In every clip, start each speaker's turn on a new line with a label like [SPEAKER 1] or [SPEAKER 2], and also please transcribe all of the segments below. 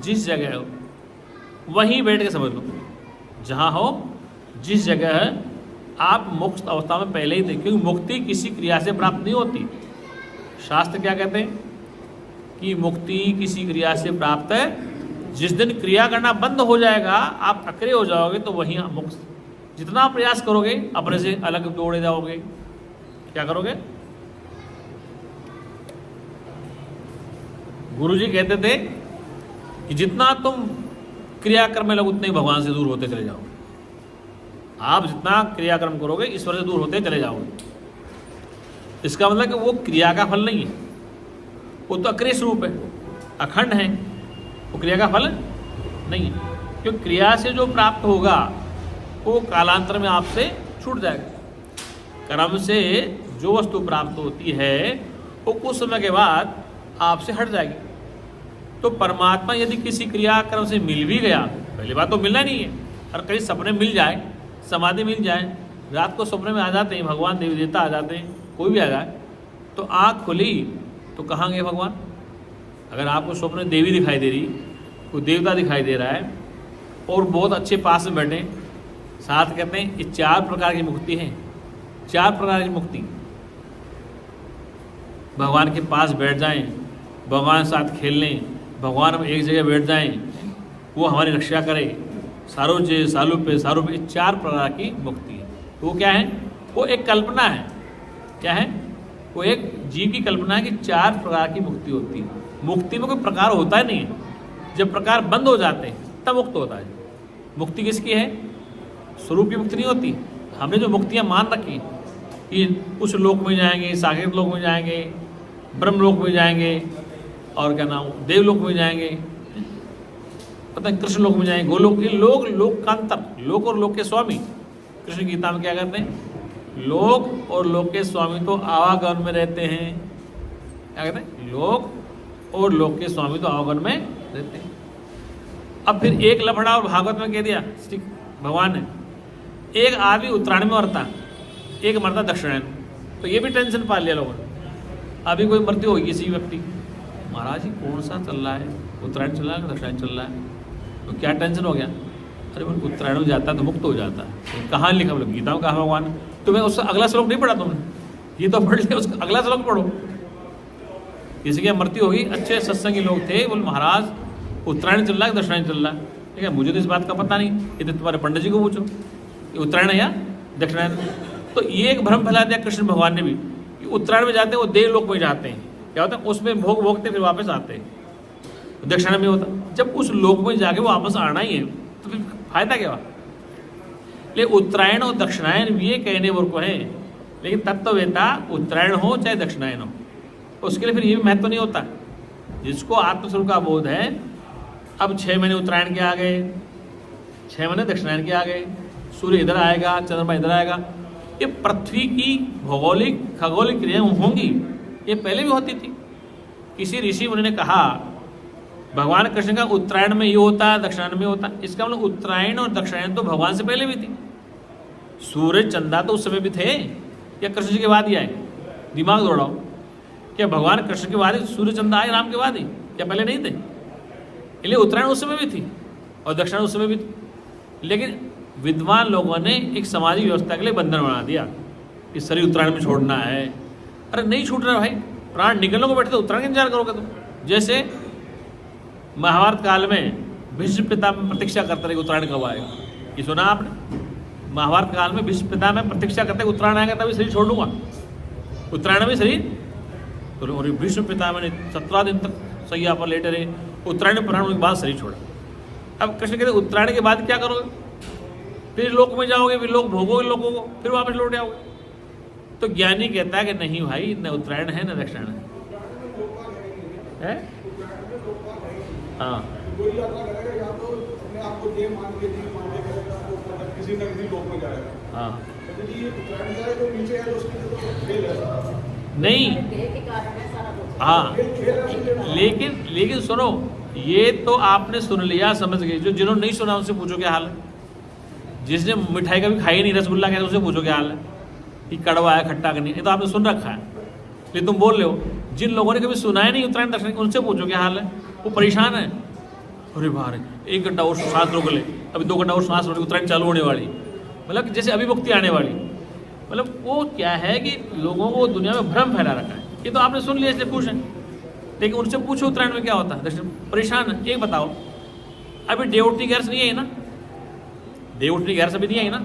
[SPEAKER 1] जिस जगह हो वहीं बैठ के समझ लो, जहाँ हो जिस जगह है आप मुक्त अवस्था में पहले ही थे, क्योंकि मुक्ति किसी क्रिया से प्राप्त नहीं होती। शास्त्र क्या कहते हैं कि मुक्ति किसी क्रिया से प्राप्त है, जिस दिन क्रिया करना बंद हो जाएगा, आप अक्रिय हो जाओगे, तो वहीं आप मुक्त। जितना प्रयास करोगे अपने से अलग दौड़े जाओगे। क्या करोगे? गुरुजी कहते थे कि जितना तुम क्रियाक्रम में लोग उतने ही भगवान से दूर होते चले जाओगे। आप जितना क्रियाक्रम करोगे ईश्वर से दूर होते चले जाओगे। इसका मतलब कि वो क्रिया का फल नहीं है, वो तो अक्रिय स्वरूप है, अखंड है, वो क्रिया का फल नहीं है। क्योंकि क्रिया से जो प्राप्त होगा वो कालांतर में आपसे छूट जाएगा। कर्म से जो वस्तु प्राप्त होती है वो कुछ समय के बाद आपसे हट जाएगी। तो परमात्मा यदि किसी क्रियाक्रम से मिल भी गया, पहली बात तो मिलना नहीं है, और कहीं सपने मिल जाए, समाधि मिल जाए, रात को सपने में आ जाते हैं भगवान, देवी देवता आ जाते हैं, कोई भी आ जाए, तो आँख खुली तो कहाँ गए भगवान? अगर आपको स्वप्न में देवी दिखाई दे रही, कोई देवता दिखाई दे रहा है और बहुत अच्छे पास में बैठे, साथ कहते हैं ये 4 प्रकार की मुक्ति है। 4 प्रकार की मुक्ति, भगवान के पास बैठ जाएं, भगवान के साथ खेल लें, भगवान हम एक जगह बैठ जाएं, वो हमारी रक्षा करे, सारोज्य सालूप्य सारूप, 4 प्रकार की मुक्ति है। तो वो क्या है? वो एक कल्पना है। क्या है? वो एक जीव की कल्पना है कि 4 प्रकार की मुक्ति होती है। मुक्ति में कोई प्रकार होता ही नहीं है, जब प्रकार बंद हो जाते हैं तब मुक्त होता है। मुक्ति किसकी है? स्वरूप की मुक्ति नहीं होती। हमने जो मुक्तियाँ मान रखी कि उस लोक में जाएंगे, साकेत लोक में जाएंगे, ब्रह्म लोक में जाएंगे, और क्या नाम देवलोक में जाएंगे, पता है कृष्ण लोक में जाएंगे, गोलोक, ये लोक लोकांतर, लोक और लोक के स्वामी। कृष्ण गीता में क्या कहते हैं? लोक और लोक के स्वामी तो आवागमन में रहते हैं। क्या कहते हैं? लोक और लोक के स्वामी तो आवागमन में रहते हैं। अब फिर एक लफड़ा और भागवत में कह दिया श्री भगवान ने, एक आदमी उत्तरायण में मरता, एक मरता दक्षिणायन, तो ये भी टेंशन पा लिया लोगों ने। अभी कोई मृत्यु होगी किसी व्यक्ति, महाराज जी कौन सा चल रहा है, उत्तरायण चल रहा है दक्षिणायन चल रहा है, तो क्या टेंशन हो गया? अरे वो उत्तरायण में जाता है तो मुक्त हो जाता है। कहाँ लिखा? बोलो गीता में कहा भगवान। तुम्हें उसका अगला श्लोक नहीं पढ़ा तुमने? ये तो पढ़ लिया, उसका अगला श्लोक पढ़ो। किसी की मृत्यु होगी, अच्छे सत्संगी लोग थे, बोले महाराज उत्तरायण चल रहा है दक्षिणायन चल रहा है। ठीक है, मुझे तो इस बात का पता नहीं, ये तो तुम्हारे पंडित जी को पूछो ये उत्तरायण है या दक्षिणायन। तो ये एक भ्रम फैला दिया कृष्ण भगवान ने भी कि उत्तरायण में जाते हैं वो देवलोक में जाते हैं, क्या होता है उसमें भोग भोगते फिर वापस आते हैं, दक्षिणायन में होता। जब उस लोक में जाके वो वापस आना ही है तो फिर फायदा क्या हुआ? लेकिन उत्तरायण और दक्षिणायन ये कहने वर्ग को है, लेकिन तत्ववेता उत्तरायण हो चाहे दक्षिणायन हो, उसके लिए फिर ये भी महत्व नहीं होता। जिसको आत्मस्वरूप का बोध है, अब 6 महीने उत्तरायण के आ गए, 6 महीने दक्षिणायन के आ गए, सूर्य इधर आएगा, चंद्रमा इधर आएगा, ये पृथ्वी की भौगोलिक खगोलिक क्रियाएं होंगी, ये पहले भी होती थी। किसी ऋषि मुनि ने कहा भगवान कृष्ण का उत्तरायण में ये होता है दक्षिणायन में होता है, इसका मतलब उत्तरायण और दक्षिणायन तो भगवान से पहले भी थी। सूर्य चंदा तो उस समय भी थे या कृष्ण जी के बाद ही आए? दिमाग दौड़ाओ, क्या भगवान कृष्ण के बाद ही सूर्य चंदा आए राम के बाद ही, या पहले नहीं थे? इसलिए उत्तरायण उस समय भी थी और दक्षिणायन उस समय भी थी। लेकिन विद्वान लोगों ने एक सामाजिक व्यवस्था के लिए बंधन बना दिया कि शरीर उत्तरायण में छोड़ना है। अरे नहीं छूट रहा भाई, प्राण निकलने को बैठे तो उत्तरायण का इंतजार करोगे तुम? जैसे महाभारत काल में भीष्म पिता में प्रतीक्षा करते रहे उत्तरायण कब आएगा, ये सुना आपने? महाभारत काल में भीष्म पिता में प्रतीक्षा करते उत्तरायण आएगा तभी शरीर छोड़ दूंगा, उत्तरायण में शरीर। तो भीष्म पिता मैंने 17 दिन तक सैया पर लेटे रहे, उत्तरायण में प्राण के बाद शरीर छोड़ा। अब कृष्ण कहते उत्तरायण के बाद क्या करोगे? फिर लोक में जाओगे, फिर लोग भोगोगे लोगों को, फिर वापस लौट आओगे। तो ज्ञानी कहता है कि नहीं भाई, न उत्तरायण है न दक्षिणायन है। हाँ, हाँ नहीं, हाँ लेकिन सुनो, ये तो आपने सुन लिया, समझ गए। जो जिन्होंने नहीं सुना उनसे पूछो क्या हाल है। जिसने मिठाई कभी खाई नहीं, रसगुल्ला कहते, उससे पूछो क्या हाल है कि कड़वा है खट्टा का नहीं, ये तो आपने सुन रखा है, लेकिन तुम बोल रहे हो। जिन लोगों ने कभी सुना है नहीं उत्तरायण दक्षिणायन, उनसे पूछो क्या हाल है, वो परेशान है। अरे बाहर 1 घंटा और सांस रोक ले, अभी 2 घंटा और सांस रोक, ट्रेन चालू होने वाली, मतलब जैसे अभी मुक्ति आने वाली। मतलब वो क्या है कि लोगों को दुनिया में भ्रम फैला रखा है। ये तो आपने सुन लिया इसलिए खुश हैं, लेकिन उनसे पूछो उत्तरायण में क्या होता है, परेशान है। एक बताओ, अभी देवउठनी ग्यारस नहीं आई ना, देवउठनी ग्यारस अभी नहीं आई ना,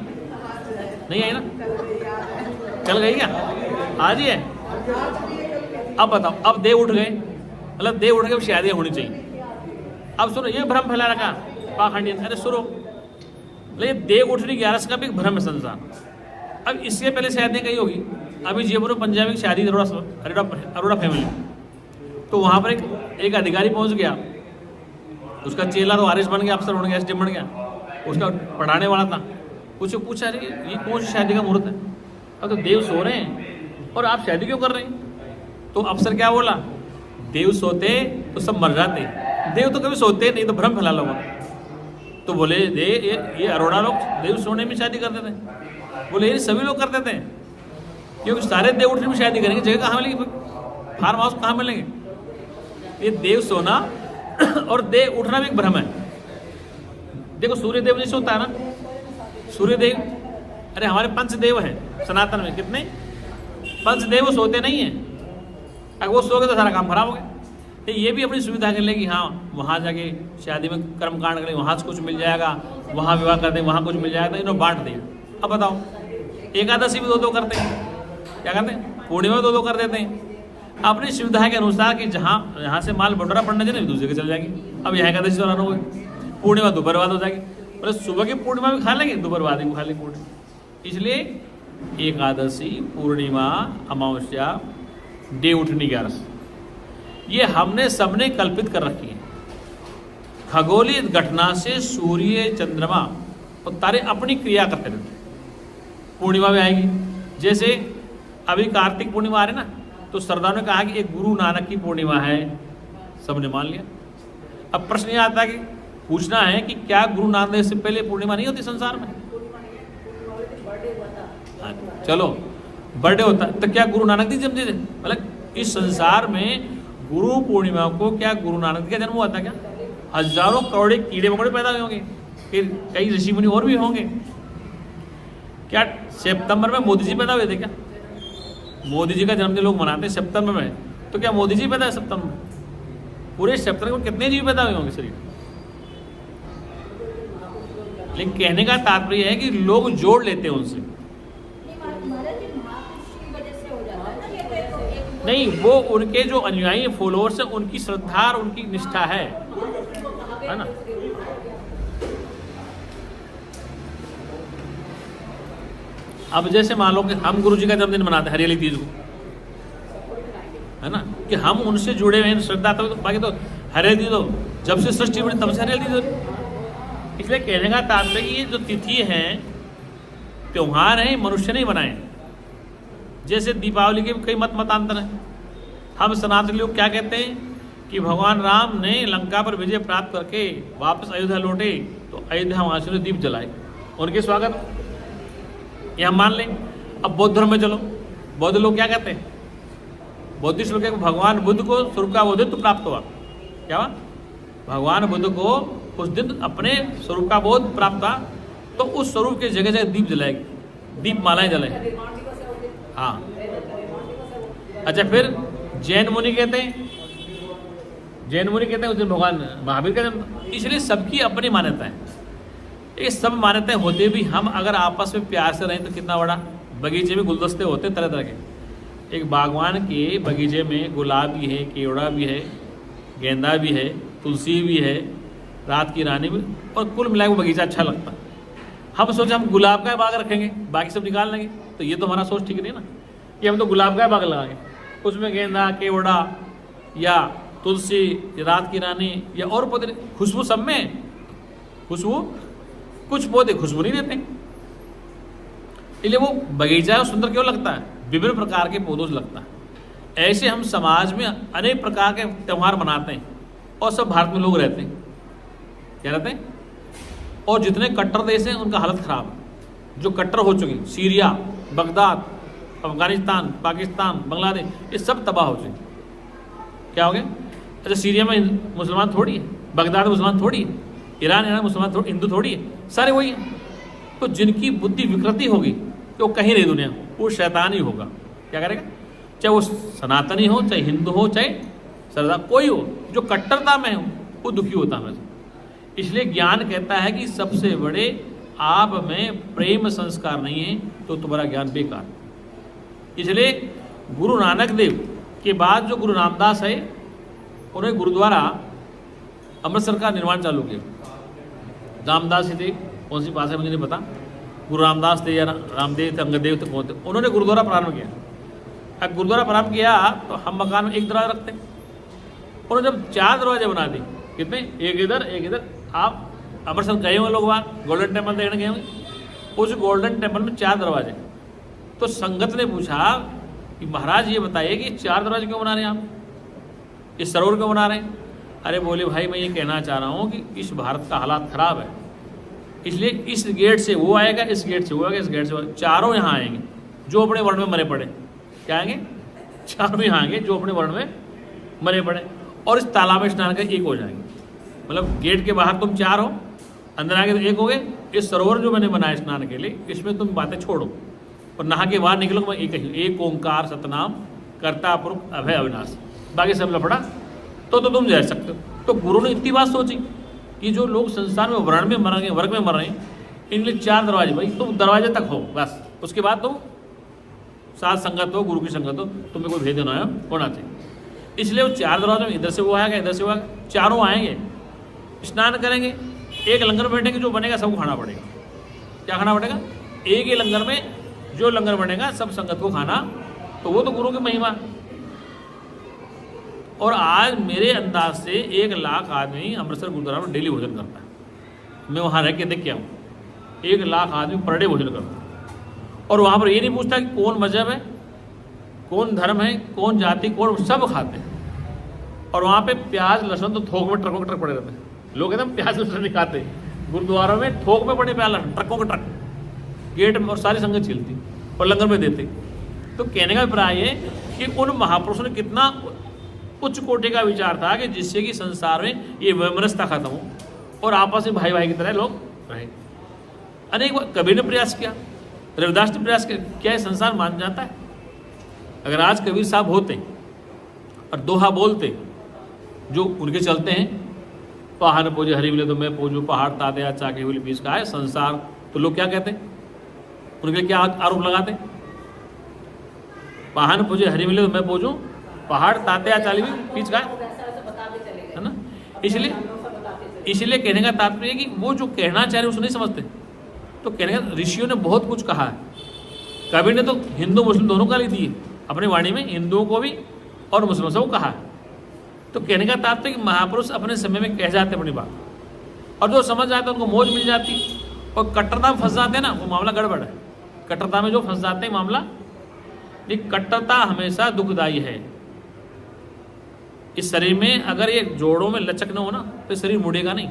[SPEAKER 1] नहीं आई ना, चल गई क्या, आज ही है। अब बताओ, अब देव उठ गए, मतलब देव उठ गए, शादियाँ होनी चाहिए। अब सुनो, ये भ्रम फैला रखा पाखंडी। अरे सुनो, लेकिन देव उठनी ग्यारस का भी एक भ्रम है संसार। अब इससे पहले शादियाँ कहीं होगी, अभी जयपुर में पंजाबी की शादी अरोड़ा फैमिली, तो वहाँ पर एक अधिकारी पहुँच गया, उसका चेला तो वारिस बन गया, अफसर बन गया, एसडीएम बन गया, उसका पढ़ाने वाला था। उससे पूछा, अरे ये कौन सी शादी का मुहूर्त है, अब तो देव सो रहे हैं और आप शादी क्यों कर रहे हैं। तो अफसर क्या बोला, देव सोते तो सब मर जाते, देव तो कभी सोते नहीं, तो भ्रम फैला लोगों। तो बोले ये अरोड़ा लोग देव सोने में शादी करते थे। बोले ये सभी लोग करते थे, क्योंकि सारे देव उठने में शादी करेंगे, जगह कहाँ मिलेगी, फार्म हाउस कहाँ मिलेंगे। ये देव सोना और देव उठना भी एक भ्रम है। देखो सूर्य देव जैसे होता है ना, सूर्य देव, अरे हमारे पंचदेव हैं सनातन में, कितने पंचदेव सोते नहीं हैं, अगर वो सो गए तो सारा काम खराब हो गया। तो ये भी अपनी सुविधा के लिए कि हाँ वहाँ जाके शादी में कर्मकांड करें, वहाँ से कुछ मिल जाएगा, वहाँ विवाह कर दें, वहाँ कुछ मिल जाएगा, तो इन्होंने बांट दिया। अब बताओ, एकादशी भी 2-2 करते हैं, क्या करते हैं, पूर्णिमा 2-2 कर देते हैं अपनी सुविधा के अनुसार, कि जहाँ यहाँ से माल बटोरा पड़ने चाहिए दूसरी जगह चल जाएगी। अब यहाँ एकादशी दौरान हो गई, पूर्णिमा दोपहर बाद हो जाएगी, मतलब सुबह की पूर्णिमा भी खा लेंगे, दोपहर बाद भी खा लेंगे पूर्णिमा। इसलिए एकादशी, पूर्णिमा, अमावस्या, देवउठनी ग्यारस, ये हमने सबने कल्पित कर रखी है। खगोलीय घटना से सूर्य, चंद्रमा और तारे अपनी क्रिया करते रहते हैं। पूर्णिमा भी आएगी, जैसे अभी कार्तिक पूर्णिमा आ रही ना, तो सरदारों ने कहा कि एक गुरु नानक की पूर्णिमा है, सबने मान लिया। अब प्रश्न ये आता है कि पूछना है कि क्या गुरु नानक देव से पहले पूर्णिमा नहीं होती संसार में। चलो बर्थडे होता है, तो क्या गुरु नानक दी जन्म थे, मतलब इस संसार में गुरु पूर्णिमा को क्या गुरु नानक का जन्म हुआ था क्या। हजारों करोड़े कीड़े मकोड़े पैदा हुए होंगे, फिर कई ऋषि मुनि और भी होंगे। क्या सितंबर में मोदी जी पैदा हुए थे क्या, मोदी जी का जन्मदिन लोग मनाते हैं सितंबर में, तो क्या मोदी जी पैदा है सितंबर में, पूरे सितंबर में कितने जीव पैदा हुए होंगे शरीर। लेकिन कहने का तात्पर्य है कि लोग जोड़ लेते हैं उनसे, नहीं वो उनके जो अनुयायी फॉलोअर्स हैं उनकी श्रद्धा और उनकी निष्ठा है ना। अब जैसे मान लो कि हम गुरु जी का जन्मदिन मनाते हैं हरियाली तीज को, है ना, कि हम उनसे जुड़े हुए हैं श्रद्धा, तो बाकी तो हरियाली तीज जब से सृष्टि बनी तब से हरियाली तीज। इसलिए कहने का तात्पर्य ये जो तिथि है, त्योहार है, मनुष्य नहीं बनाए। जैसे दीपावली के कई मतांतर हैं। हम सनातनी लोग क्या कहते हैं कि भगवान राम ने लंका पर विजय प्राप्त करके वापस अयोध्या लौटे, तो अयोध्या वासियों ने दीप जलाए, उनके स्वागत ये हम मान लें। अब बौद्ध धर्म में चलो, बौद्ध लोग क्या कहते हैं, बौद्धिस्ट लोग भगवान बुद्ध को स्वरूप का बोधित्व प्राप्त हुआ। क्या हुआ, भगवान बुद्ध को उस दिन अपने स्वरूप का बोध प्राप्त हुआ, तो उस स्वरूप के जगह जगह दीप जलाएगी, दीप मालाएं जलाएंगे। हाँ, अच्छा फिर जैन मुनि कहते हैं, जैन मुनि कहते हैं उस दिन भगवान महावीर का जन्म। इसलिए सबकी अपनी मान्यता है। ये सब मान्यताएं होते भी हम अगर आपस में प्यार से रहें तो कितना बड़ा। बगीचे में गुलदस्ते होते हैं तरह तरह के, एक बागवान के बगीचे में गुलाब भी है, केवड़ा भी है, गेंदा भी है, तुलसी भी है, रात की रानी भी, और कुल मिला के बगीचा अच्छा लगता है। हम सोचे हम गुलाब का बाग रखेंगे, बाकी सब निकाल लेंगे, तो ये तो हमारा सोच ठीक नहीं ना कि हम तो गुलाब का बाग लगाएंगे, उसमें गेंदा, केवड़ा या तुलसी, रात की रानी या और पौधे, खुशबू सब में खुशबू, कुछ पौधे खुशबू नहीं देते, इसलिए वो बगीचा सुंदर क्यों लगता है, विभिन्न प्रकार के पौधों से लगता है। ऐसे हम समाज में अनेक प्रकार के त्यौहार मनाते हैं और सब भारत में लोग रहते हैं, क्या रहते हैं। और जितने कट्टर देश हैं उनका हालत ख़राब है, जो कट्टर हो चुके, सीरिया, बगदाद, अफगानिस्तान, पाकिस्तान, बांग्लादेश, ये सब तबाह हो चुके। क्या हो गया, अच्छा सीरिया में मुसलमान थोड़ी है, बगदाद मुसलमान थोड़ी है, ईरान मुसलमान थोड़ी, हिंदू थोड़ी है, सारे वही हैं। तो जिनकी बुद्धि विकृति होगी तो कहीं नहीं दुनिया, वो शैतान ही होगा। क्या करेगा? चाहे वो सनातनी हो, चाहे हिंदू हो, चाहे सरदार, कोई हो, जो कट्टरता में हो वो दुखी होता है। इसलिए ज्ञान कहता है कि सबसे बड़े आप में प्रेम संस्कार नहीं है तो तुम्हारा ज्ञान बेकार। इसलिए गुरु नानक देव के बाद जो गुरु रामदास है, उन्होंने गुरुद्वारा अमृतसर का निर्माण चालू किया। रामदास ही थे, कौन सी पास है मुझे नहीं पता, गुरु रामदास थे या रामदेव थे, अंगदेव थे, कौन थे, उन्होंने गुरुद्वारा प्रारंभ किया। अब गुरुद्वारा प्रारंभ किया तो हम मकान में एक दरवाजा रखते, उन्होंने जब 4 दरवाजे बना दिए, कितने, एक इधर एक इधर। आप अमृतसर गए होंगे लोग, वहाँ गोल्डन टेम्पल देखने गए होंगे, उस गोल्डन टेम्पल में 4 दरवाजे। तो संगत ने पूछा कि महाराज ये बताइए कि 4 दरवाजे क्यों बना रहे हैं आप, इस सरोवर क्यों बना रहे हैं? अरे बोले भाई मैं ये कहना चाह रहा हूँ कि इस भारत का हालात ख़राब है, इसलिए इस गेट से वो आएगा, इस गेट से वो आएगा, इस गेट से वो आएगा, चारों यहाँ आएंगे जो अपने वर्ण में मरे पड़े। क्या आएंगे? चारों यहाँ आएंगे जो अपने वर्ण में मरे पड़े, और इस तालाब में स्नान कर एक हो जाएंगे। मतलब गेट के बाहर तुम 4 हो, अंदर आगे तो एक हो गए। इस सरोवर जो मैंने बनाया स्नान के लिए, इसमें तुम बातें छोड़ो और नहा के बाहर निकलो, मैं एक ओंकार सतनाम कर्ता पुरुष अभय अविनाश, बाकी सब लफड़ा तो तुम जा सकते हो। तो गुरु ने इतनी बात सोची कि जो लोग संसार में वर्ण में मर रहे, वर्ग में मर रहे हैं, इनके 4 दरवाजे, भाई तुम दरवाजे तक हो बस, उसके बाद तुम साथ संगत हो, गुरु की संगत हो, तुम्हें कोई भेद होना चाहिए। इसलिए वो 4 दरवाजे में, इधर से वो आएगा, इधर से वो आएगा, चारों आएंगे, स्नान करेंगे, एक लंगर में बैठेंगे, जो बनेगा सबको खाना पड़ेगा। क्या खाना पड़ेगा? एक ही लंगर में जो लंगर बनेगा सब संगत को खाना, तो वो तो गुरु की महिमा। और आज मेरे अंदाज से 1 लाख आदमी अमृतसर गुरुद्वारा में डेली भोजन करता है। मैं वहाँ रह के देख के आऊँ, 1 लाख आदमी पर डे भोजन करता है। और वहाँ पर ये नहीं पूछता कि कौन मजहब है, कौन धर्म है, कौन जाति, कौन, सब खाते हैं। और वहाँ पे प्याज लहसुन तो थोक में ट्रकों के ट्रक पड़े रहते हैं। लोग एकदम प्याज लहसुन नहीं खाते, गुरुद्वारों में थोक में पड़े प्याज लहसुन, ट्रकों के ट्रक गेट में, और सारी संगत छिलती और लंगर में देते। तो कहने का अभिप्राय है कि उन महापुरुषों ने कितना उच्च कोटि का विचार था कि जिससे कि संसार में ये वैमनस्यता खत्म हो और आपस में भाई भाई की तरह लोग रहे। अनेक बार कबीर ने प्रयास किया, रविदास ने प्रयास किया, क्या ये संसार मान जाता है? अगर आज कबीर साहब होते और दोहा बोलते जो उनके चलते हैं, पहाड़ पूजे हरी मिले तो मैं पूजू, पहाड़ ताते चाके हुई पीस का है संसार, तो लोग क्या कहते हैं? उनके क्या आरोप लगाते? पहाड़ पूजे हरी मिले तो मैं पूजूं, पहाड़ ताते चाली भी पीछ का है ना। इसलिए कहने का तात्पर्य है कि वो जो कहना चाह रहे उसको नहीं समझते। तो कहने का, ऋषियों ने बहुत कुछ कहा है, कबीर ने तो हिंदू मुस्लिम दोनों का लिख दिए अपने वाणी में, हिंदुओं को भी और मुसलमानों को कहा है। तो कहने का तात्पर्य कि महापुरुष अपने समय में कह जाते अपनी बात, और जो समझ जाते उनको मौज मिल जाती, और कट्टरता में फंस जाते हैं ना, वो मामला गड़बड़ है। कट्टरता में जो फंस जाते हैं मामला, ये कट्टरता हमेशा दुखदायी है। इस शरीर में अगर ये जोड़ों में लचक न हो ना तो शरीर मुड़ेगा नहीं।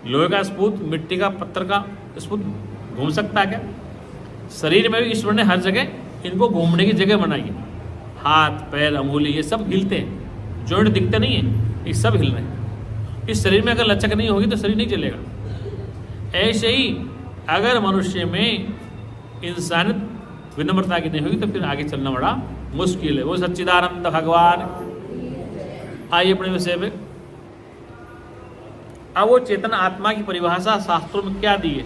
[SPEAKER 1] लोहे का स्पूत, मिट्टी का, पत्थर का स्पूत घूम सकता है क्या? शरीर में भी ईश्वर ने हर जगह इनको घूमने की जगह बनाई है। हाथ पैर अंगुली ये सब हिलते हैं, जॉइंट दिखते नहीं है, ये सब हिल रहे हैं। इस शरीर में अगर लचक नहीं होगी तो शरीर नहीं चलेगा। ऐसे ही अगर मनुष्य में इंसानियत विनम्रता की नहीं होगी तो फिर आगे चलना बड़ा मुश्किल है। वो सच्चिदानंद भगवान। आइए अपने विषय में। अब वो चेतन आत्मा की परिभाषा शास्त्रों में क्या दी है?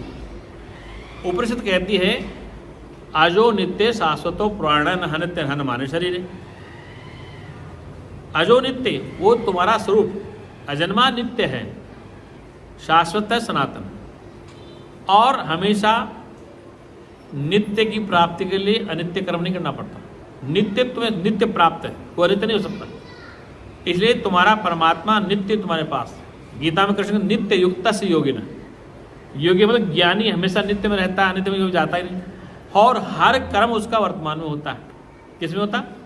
[SPEAKER 1] उपनिषद कहती है अजो नित्य शाश्वतो पुराणन हनित्य हन माने शरीर। अजो नित्य वो तुम्हारा स्वरूप अजन्मा नित्य है, शाश्वत है, सनातन, और हमेशा नित्य की प्राप्ति के लिए अनित्य कर्म नहीं करना पड़ता। नित्य तुम्हें नित्य प्राप्त है, वो अनित्य नहीं हो सकता। इसलिए तुम्हारा परमात्मा नित्य तुम्हारे पास। गीता में कृष्ण नित्य युक्त से योगी न, योगी मतलब ज्ञानी हमेशा नित्य में रहता है, अनित्य में जाता ही नहीं, और हर कर्म उसका वर्तमान में होता है। किसमें होता है?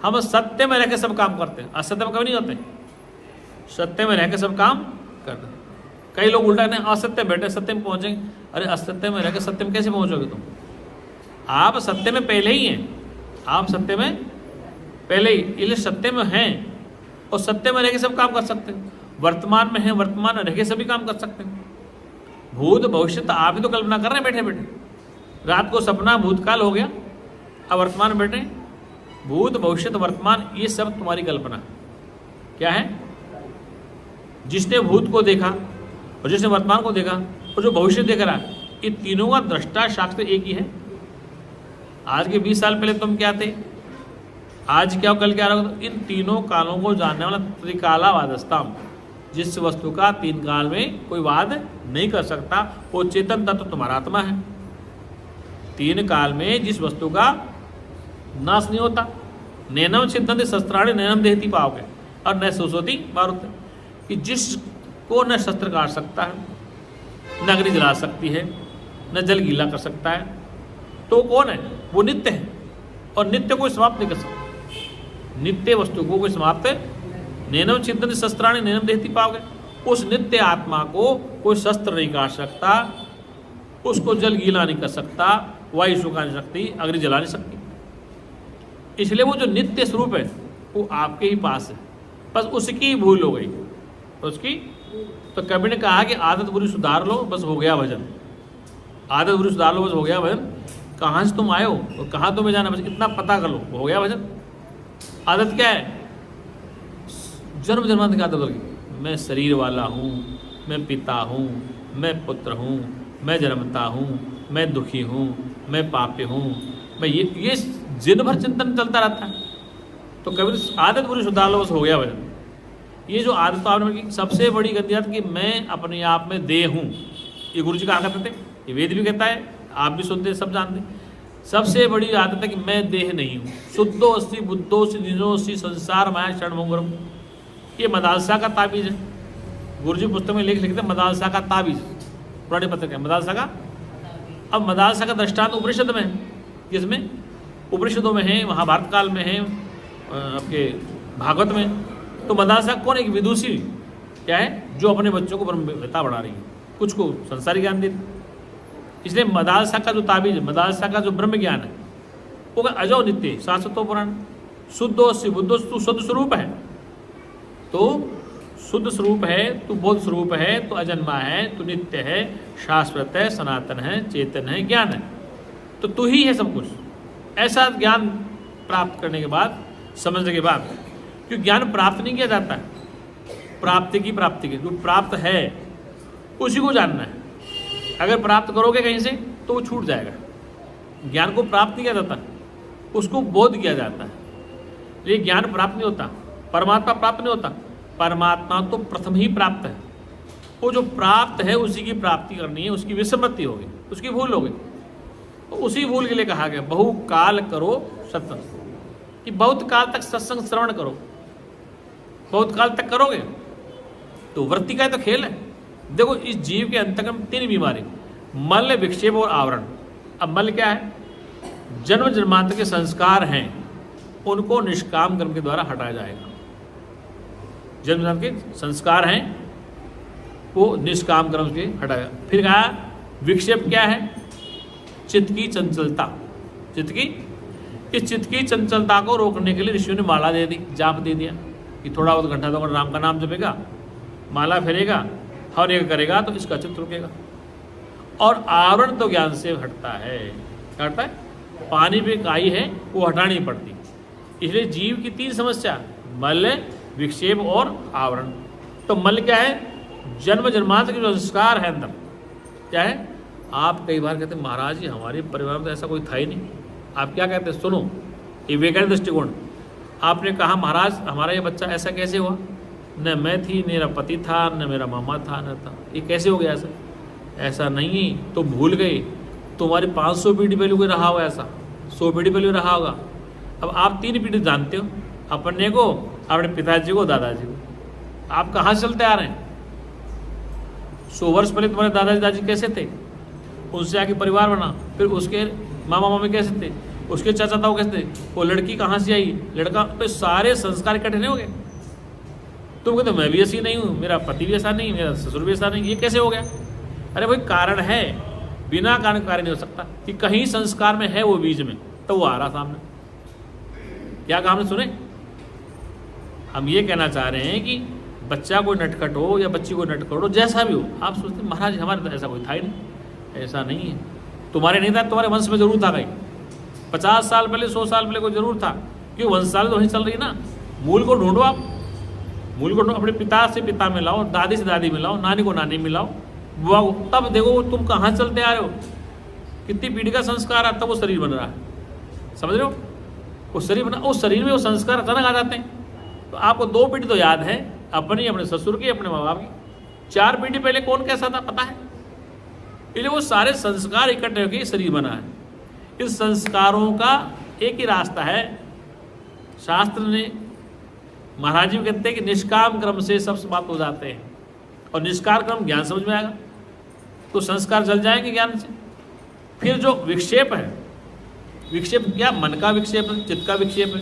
[SPEAKER 1] हम सत्य में रहकर सब काम करते हैं, असत्य में कभी नहीं होते। सत्य में रहकर सब काम करते हैं। कई लोग उल्टा नहीं, असत्य बैठे सत्य में पहुंचेंगे। अरे असत्य में रहकर सत्य में कैसे पहुंचोगे तुम? आप सत्य में पहले ही हैं, आप सत्य में पहले ही, इसलिए सत्य में हैं और सत्य में रहकर सब काम कर सकते हैं। वर्तमान में हैं, वर्तमान में रह के सभी काम कर सकते हैं। भूत भविष्य तो आप ही तो कल्पना कर रहे हैं बैठे बैठे। रात को सपना भूतकाल हो गया, अब वर्तमान में बैठे। भूत भविष्य वर्तमान ये सब तुम्हारी कल्पना क्या है। जिसने भूत को देखा और जिसने वर्तमान को देखा और जो भविष्य देख रहा है, ये तीनों का दृष्टा साक्ष्य एक ही है। आज के 20 साल पहले तुम क्या थे, आज क्या हो, कल क्या रहोगे। तो इन तीनों कालों को जानने वाला त्रिकालावादस्ताम, जिस वस्तु का तीन काल में कोई वाद नहीं कर सकता, वो चेतन तत्व तुम्हारा आत्मा है। तीन काल में जिस वस्तु का नाश नहीं होता, नैनम छिदन्ति शस्त्राणि नैनम देहति पाओगे और न सुसोति मारुति, कि जिसको न शस्त्र काट सकता है, न अग्नि जला सकती है, न जल गीला कर सकता है, तो कौन है, वो नित्य है। और नित्य को समाप्त नहीं कर सकता। नित्य वस्तु को कोई समाप्त नैनम छिदन्ति शस्त्राणि नैनम देहति पाओगे, उस नित्य आत्मा को कोई शस्त्र नहीं काट सकता, उसको जल गीला नहीं कर सकता, वायु सुखा नहीं सकती, अग्नि जला नहीं सकती। इसलिए वो जो नित्य स्वरूप है वो आपके ही पास है, बस उसकी भूल हो गई उसकी। तो कबीर ने कहा कि आदत बुरी सुधार लो, बस हो गया भजन। आदत बुरी सुधार लो, बस हो गया भजन। कहाँ से तुम आए हो और कहाँ तुम्हें जाना, बस इतना पता कर लो, हो गया भजन। आदत क्या है, जन्म जन्मांतर की आदत होगी। मैं शरीर वाला हूँ, मैं पिता हूँ, मैं पुत्र हूँ, मैं जन्मता हूँ, मैं दुखी हूँ, मैं पापी हूँ, मैं ये दिन भर चिंतन चलता रहता है। तो कबीर आदत बुरी सुधार लो, बस हो गया भजन। ये जो आदत तो आपने की सबसे बड़ी गंदी आदत कि मैं अपने आप में देह हूँ, ये गुरु जी कहा करते थे, ये वेद भी कहता है, आप भी सुनते सब जानते। सबसे बड़ी आदत है कि मैं देह नहीं हूँ। शुद्धो अस्सी बुद्धो सी दिनोसी संसार माया क्षण मंगरम, ये मदालसा का ताबीज है। गुरु जी पुस्तक में लिखते हैं मदालसा का ताबीज, पुराने पत्र का मदालसा का। अब मदालसा का दृष्टांत उपनिषद में है, किसमें, उपनिषदों में है, महाभारत काल में है, आपके भागवत में। तो मदालसा कौन, एक विदुषी क्या है, जो अपने बच्चों को ब्रह्मवेत्ता बढ़ा रही है, कुछ को संसारी ज्ञान दे। इसलिए मदालसा का जो ताबीज, मदालसा का जो ब्रह्म ज्ञान है वो अजो नित्य शाश्वतो पुराण। शुद्धो से बुद्धो, तू शुद्ध स्वरूप है, तो शुद्ध स्वरूप है, तू बोध स्वरूप है, तो अजन्मा है, तू नित्य है, शाश्वत है, सनातन है, चेतन है, ज्ञान है, तो तू ही है सब कुछ। ऐसा ज्ञान प्राप्त करने के बाद, समझने के बाद, क्योंकि ज्ञान प्राप्त नहीं किया जाता है, प्राप्ति की जो प्राप्त है उसी को जानना है। अगर प्राप्त करोगे कहीं से तो वो छूट जाएगा। ज्ञान को प्राप्त नहीं किया जाता, उसको बोध किया जाता है। ये ज्ञान प्राप्त नहीं होता, परमात्मा प्राप्त नहीं होता। परमात्मा तो प्रथम ही प्राप्त है, वो जो प्राप्त है उसी की प्राप्ति करनी है, उसकी विस्मृति होगी, उसकी भूल होगी। तो उसी भूल के लिए कहा गया बहु काल करो सत्संग, कि बहुत काल तक सत्संग श्रवण करो। बहुत काल तक करोगे तो वृत्ति का तो खेल है। देखो इस जीव के अंतर्गत तीन बीमारी, मल, विक्षेप और आवरण। अब मल क्या है, जन्म जन्मांतर के संस्कार हैं, उनको निष्काम कर्म के द्वारा हटाया जाएगा। जन्म जन्मांतर के संस्कार हैं वो निष्काम कर्म से हटाया। फिर कहा विक्षेप क्या है, चित्त की चंचलता। इस चित्त की चंचलता को रोकने के लिए ऋषियों ने माला दे दी, जाप दे दिया कि थोड़ा बहुत घंटा 2 घंटा राम का नाम जपेगा, माला फेरेगा, हर एक करेगा तो इसका चित्त रुकेगा। और आवरण तो ज्ञान से हटता है, हटता है, पानी पे काई है वो हटानी पड़ती। इसलिए जीव की 3 समस्या, मल, विक्षेप और आवरण। तो मल क्या है, जन्म जन्मांतर के जो संस्कार है अंदर, क्या है। आप कई बार कहते हैं महाराज जी हमारे परिवार में तो ऐसा कोई था ही नहीं। आप क्या कहते हैं, सुनो ये वैज्ञानिक दृष्टिकोण। आपने कहा महाराज हमारा ये बच्चा ऐसा कैसे हुआ, न मैं थी, न मेरा पति था, न मेरा मामा था, न था, ये कैसे हो गया ऐसा। ऐसा नहीं तो भूल गए, तुम्हारे 500 पीढ़ी पहले कोई रहा होगा, ऐसा 100 पीढ़ी पहले रहा होगा। अब आप 3 पीढ़ी जानते हो, अपने को, अपने पिताजी को, दादाजी को। आप कहाँ से चलते आ रहे हैं। 100 वर्ष पहले तुम्हारे दादाजी दादी कैसे थे, उनसे आके परिवार बना, फिर उसके मामा मामी कैसे थे, उसके चाचा ताऊ कैसे थे, वो लड़की कहाँ से आई, लड़का, तो सारे संस्कार इकट्ठे नहीं हो गए। तुम कहते मैं भी ऐसी नहीं हूँ, मेरा पति भी ऐसा नहीं, मेरा ससुर भी ऐसा नहीं, ये कैसे हो गया। अरे भाई कारण है, बिना कारण कार्य नहीं हो सकता, कि कहीं संस्कार में है वो बीज में, तो वो आ रहा सामने। क्या कहा हमने सुने। हम ये कहना चाह रहे हैं कि बच्चा कोई नटखट हो या बच्ची कोई नटखट हो, जैसा भी हो, आप सोचते हैं महाराज हमारे तो ऐसा कोई था ही नहीं। ऐसा नहीं है, तुम्हारे नहीं था, तुम्हारे वंश में जरूर था भाई। 50 साल पहले 100 साल पहले कोई जरूर था, क्यों वंशसाल तो वहीं चल रही ना। मूल को ढूंढो आप, मूल को ढूंढो, अपने पिता से पिता मिलाओ, दादी से दादी मिलाओ, नानी को नानी मिलाओ, बुआ को, तब देखो तुम कहाँ चलते आ रहे हो, कितनी पीढ़ी का संस्कार आता, वो शरीर बन रहा है। समझ रहे हो, वो शरीर बना, उस शरीर में वो संस्कार अचानक आ जाते हैं। तो आपको 2 पीढ़ी तो याद है, अपनी, अपने ससुर की, अपने माँ बाप की। 4 पीढ़ी पहले कौन कैसा था पता है, इसलिए वो सारे संस्कार इकट्ठे होकर शरीर बना है। इस संस्कारों का एक ही रास्ता है, शास्त्र ने, महाराज जी कहते हैं कि निष्काम क्रम से सब समाप्त हो जाते हैं, और निष्काम क्रम ज्ञान समझ में आएगा तो संस्कार जल जाएंगे ज्ञान से। फिर जो विक्षेप है, विक्षेप क्या, मन का विक्षेप है, चित्त का विक्षेप है।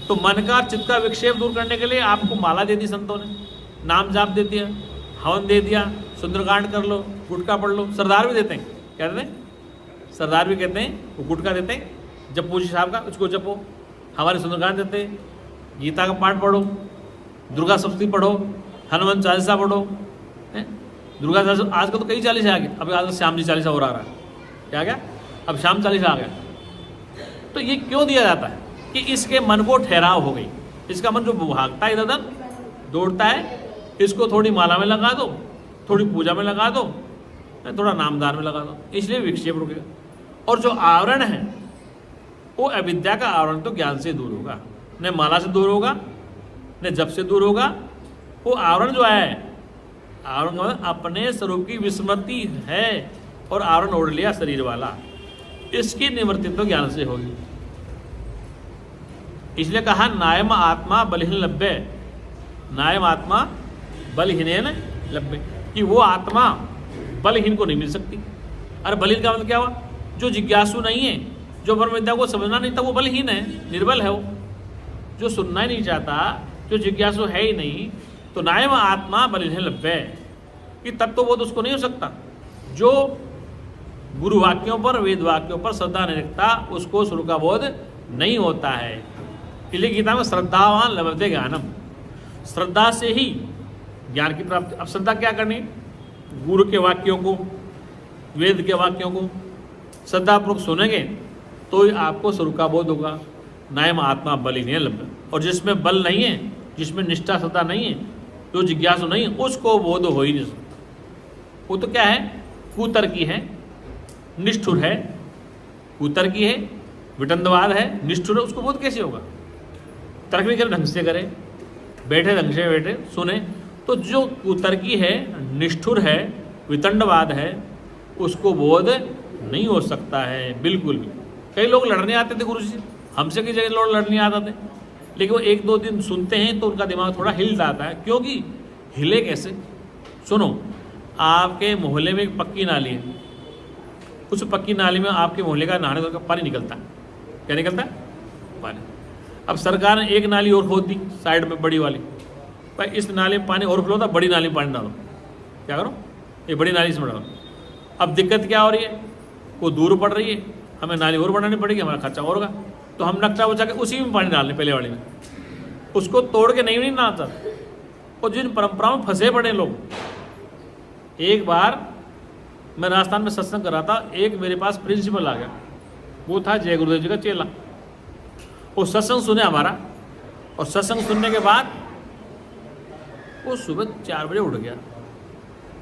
[SPEAKER 1] तो मन का चित्त का विक्षेप दूर करने के लिए आपको माला दे दी संतों ने, नाम जाप दे दिया, हवन दे दिया, सुंदरकांड कर लो, गुटखा पढ़ लो। सरदार भी देते हैं, क्या देते हैं, सरदार भी कहते हैं, वो गुटखा देते हैं, जब पूजी साहब का उसको जपो। हमारे सुंदरकांड देते हैं, गीता का पाठ पढ़ो, दुर्गा सप्तशती पढ़ो, हनुमान चालीसा पढ़ो। दुर्गा चालीसा आजकल तो कई चालीसा आ गए, अभी आजकल श्याम जी चालीसा हो रहा है, क्या गया, अब श्याम चालीसा आ गया। तो ये क्यों दिया जाता है कि इसके मन को ठहराव हो गई, इसका मन जो भागता है इधर उधर दौड़ता है, इसको थोड़ी माला में लगा दो, थोड़ी पूजा में लगा दो, थोड़ा नामदान में लगा दो, इसलिए विक्षेप रुकेगा। और जो आवरण है वो अविद्या का आवरण तो ज्ञान से दूर होगा, न माला से दूर होगा, न जप से दूर होगा। वो आवरण जो है, आवरण मतलब अपने स्वरूप की विस्मृति है, और आवरण ओढ़ लिया शरीर वाला, इसकी निवृत्ति तो ज्ञान से होगी। इसलिए कहा नायम आत्मा बलहीन लभ्य, नायम आत्मा बलहीन लभ्य, कि वो आत्मा बलहीन को नहीं मिल सकती। अरे बलहीन का मतलब क्या हुआ, जो जिज्ञासु नहीं है, जो ब्रह्म विद्या को समझना नहीं था, वो बलहीन है, निर्बल है। वो जो सुनना ही नहीं चाहता, जो जिज्ञासु है ही नहीं, तो नायम आत्मा बलहीन लभ्य, कि तब तो बोध उसको नहीं हो सकता। जो गुरु वाक्यों पर, वेद वाक्यों पर श्रद्धा नहीं रखता, उसको सुर का बोध नहीं होता है। इसलिए गीता में श्रद्धावान लभते ज्ञानम, श्रद्धा से ही ज्ञान की प्राप्ति। अब श्रद्धा क्या करनी, गुरु के वाक्यों को, वेद के वाक्यों को श्रद्धापूर्वक सुनेंगे तो ही आपको सुर का बोध होगा। नायम आत्मा बलहीन लभ्य, और जिसमें बल नहीं है, जिसमें निष्ठा श्रद्धा नहीं है, जो जिज्ञासु नहीं है, उसको बोध हो ही नहीं सकता। वो तो क्या है, कुतर्की है, निष्ठुर है, कुतर्की है, विटंडवाद है, निष्ठुर है, उसको बोध कैसे होगा। तर्क भी करे, ढंग से करे, बैठे ढंग से बैठे सुने। तो जो कुतर्की है, निष्ठुर है, वितंडवाद है, उसको बोध नहीं हो सकता है बिल्कुल भी। कई लोग लड़ने आते थे गुरु जी, हमसे कई जगह लोग लड़ने आते थे, लेकिन वो 1-2 दिन सुनते हैं तो उनका दिमाग थोड़ा हिल जाता है। क्योंकि हिले कैसे, सुनो, आपके मोहल्ले में एक पक्की नाली है, उस पक्की नाली में आपके मोहल्ले का नहाने का पानी निकलता है। क्या निकलता है, पानी। अब सरकार ने एक नाली और खोद दी साइड में, बड़ी वाली, भाई इस नाली में पानी ओवरफ्लो होता, बड़ी नाली में पानी डालो। क्या करो, ये बड़ी नाली से डालो। अब दिक्कत क्या हो रही है, वो दूर पड़ रही है, हमें नाली और बढ़ानी पड़ेगी, हमारा खर्चा और होगा, तो हम नक्शा बचा के उसी में पानी डालने, पहले वाली में, उसको तोड़ के नहीं ना आता। और जिन परंपराओं में फंसे पड़े लोग, एक बार मैं राजस्थान में सत्संग कर रहा था, एक मेरे पास प्रिंसिपल आ गया, वो था जय गुरुदेव जी का चेला। वो सत्संग सुने हमारा, और सत्संग सुनने के बाद वो सुबह 4 बजे उठ गया।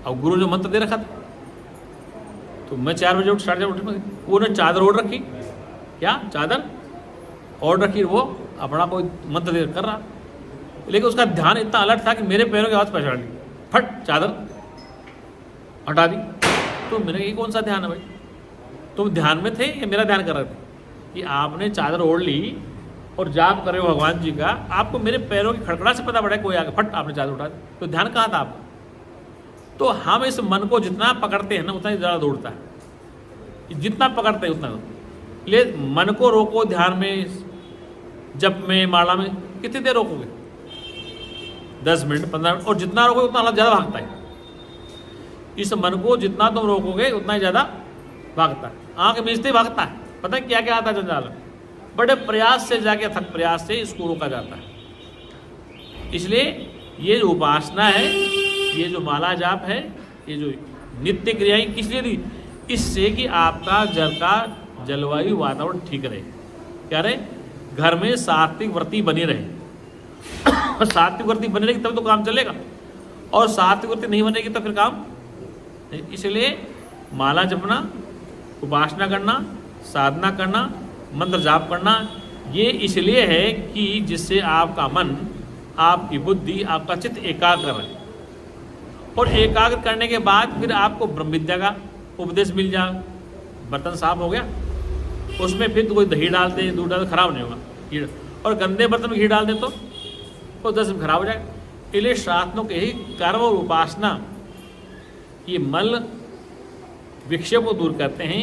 [SPEAKER 1] अब गुरु ने मंत्र दे रखा था, तो मैं 4 बजे उठ, 4:30 उठ, वो ने चादर ओढ़ रखी, क्या चादर ओढ़ रखी, वो अपना कोई मंत्र दे कर रहा, लेकिन उसका ध्यान इतना अलर्ट था कि मेरे पैरों की आवाज़ पहचान ली, फट चादर हटा दी। तो मैंने ये कौन सा ध्यान है भाई, तुम ध्यान में थे या मेरा ध्यान कर रहे थे, कि आपने चादर ओढ़ ली और जाप कर रहे हो भगवान जी का, आपको मेरे पैरों की खड़खड़ा से पता पड़ा कोई आगे, फट आपने चादर उठा दी, तो ध्यान कहाँ था आपका। तो हम इस मन को जितना पकड़ते हैं ना, उतना ही ज़्यादा दौड़ता है, जितना पकड़ते हैं उतना। इसलिए मन को रोको ध्यान में, जप में, माला में, कितनी देर रोकोगे, 10 मिनट 15 मिनट, और जितना रोकोगे उतना ज़्यादा भागता है। इस मन को जितना तुम रोकोगे उतना ही ज़्यादा भागता है, आँख मीचते ही भागता है, पता है क्या क्या आता है जंजाल। बड़े प्रयास से जाके, अथक प्रयास से इसको रोका जाता है। इसलिए ये जो उपासना है, ये जो माला जाप है, ये जो नित्य क्रियाएं किस लिए दी? इससे कि आपका जल का जलवायु वातावरण ठीक रहे। क्या रहे? घर में सात्विक वृत्ति बनी रहे। सात्विक वृत्ति बनी रहेगी तब तो काम चलेगा, और सात्विक वृत्ति नहीं बनेगी तो फिर काम नहीं। इसलिए माला जपना, उपासना करना, साधना करना, मंत्र जाप करना, ये इसलिए है कि जिससे आपका मन, आपकी बुद्धि, आपका चित्त एकाग्र रहे, और एकाग्र करने के बाद फिर आपको ब्रह्म विद्या का उपदेश मिल जाए। बर्तन साफ हो गया, उसमें फिर कोई दही डाल दे, दूध डाल दे, खराब नहीं होगा घी, और गंदे बर्तन में घी डाल दे तो 10 दिन खराब हो जाएगा। इसलिए शास्त्रों के ही कर्म और उपासना ये मल विक्षेप को दूर करते हैं।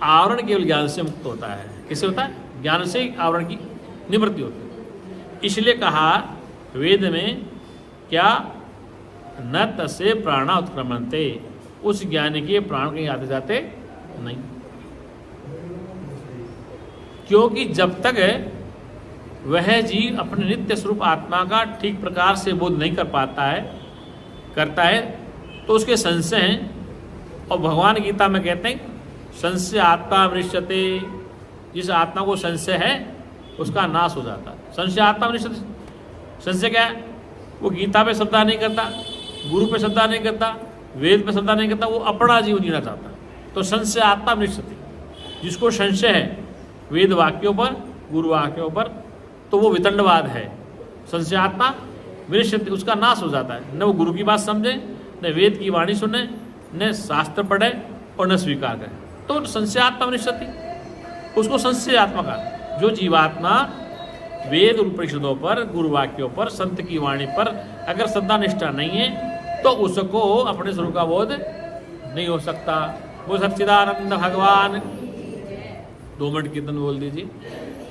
[SPEAKER 1] आवरण केवल ज्ञान से मुक्त होता है। किससे होता है? ज्ञान से आवरण की निवृत्ति होती है। इसलिए कहा वेद में क्या, न तस्य प्राणा उत्क्रमणते, उस ज्ञानी के प्राण कहीं आते जाते नहीं, क्योंकि जब तक वह जीव अपने नित्य स्वरूप आत्मा का ठीक प्रकार से बोध नहीं कर पाता है, करता है, तो उसके संशय हैं। और भगवान गीता में कहते हैं संशय आत्मा विनश्यते, जिस आत्मा को संशय है उसका नाश हो जाता है। संशय आत्मा विनश्यते, संशय क्या है? वो गीता पे श्रद्धा नहीं करता, गुरु पे श्रद्धा नहीं करता, वेद पे श्रद्धा नहीं करता, वो अपना जीवन जीना चाहता है। तो संशय आत्मा विनश्यते, जिसको संशय है वेद वाक्यों पर, गुरु वाक्यों पर, तो वो वितंडवाद है। संशय आत्मा विनश्यते, उसका नाश हो जाता है। न वो गुरु की बात समझे, न वेद की वाणी सुने, न शास्त्र पढ़े और न स्वीकार करे, तो संशय आत्मा विनश्यति, उसको संशय आत्मा का। जो जीवात्मा वेद उपनिषदों पर, गुरु वाक्यों पर, संत की वाणी पर अगर श्रद्धा निष्ठा नहीं है तो उसको अपने स्वरूप का बोध नहीं हो सकता। वो सच्चिदानंद भगवान 2 मिनट कीर्तन बोल दीजिए।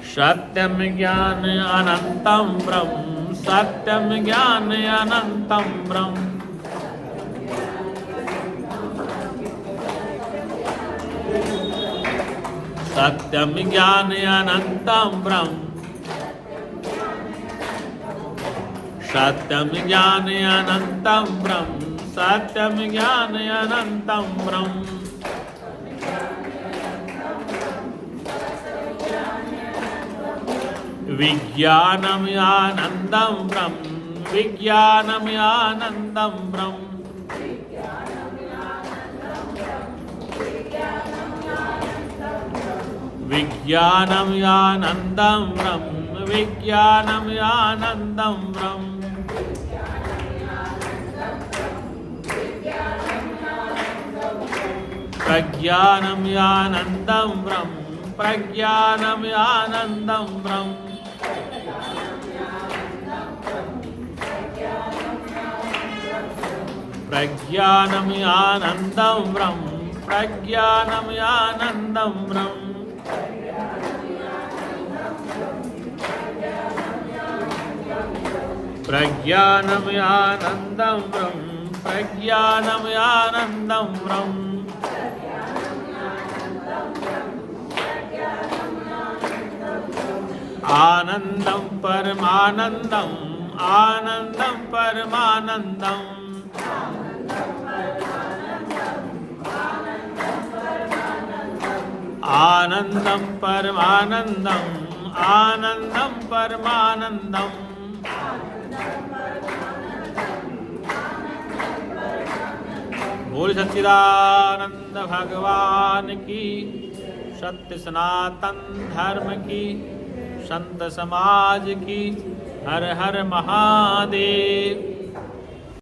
[SPEAKER 1] सत्यम ज्ञान अनंतम ब्रह्म, सत्यम ज्ञान अनंतम ब्रह्म, सत्यम ज्ञान अनंतम ब्रह्म, सत्यम ज्ञान अनंतम ब्रह्म, सत्यम ज्ञान अनंतम ब्रह्म। विज्ञानम आनंदम ब्रह्म, विज्ञानम आनंदम ब्रह्म, विज्ञानम आनंदम ब्रह्म, विज्ञानम आनंदम ब्रह्म। प्रज्ञानम आनंदम ब्रह्म, प्रज्ञानम आनंदम ब्रह्म। प्रज्ञानम आनंदम ब्रह्म, प्रज्ञानम आनंदम ब्रह्म। प्रज्ञानम आनंदम ब्रह्म, प्रज्ञानम आनंदम ब्रह्म। आनंदम परमानंदम, आनंदम परमानंदम, आनंदम परमानंदम, आनंदम परमानंदम। बोल सच्चिदानंद भगवान की, सत्य सनातन धर्म की, संत समाज की। हर हर महादेव।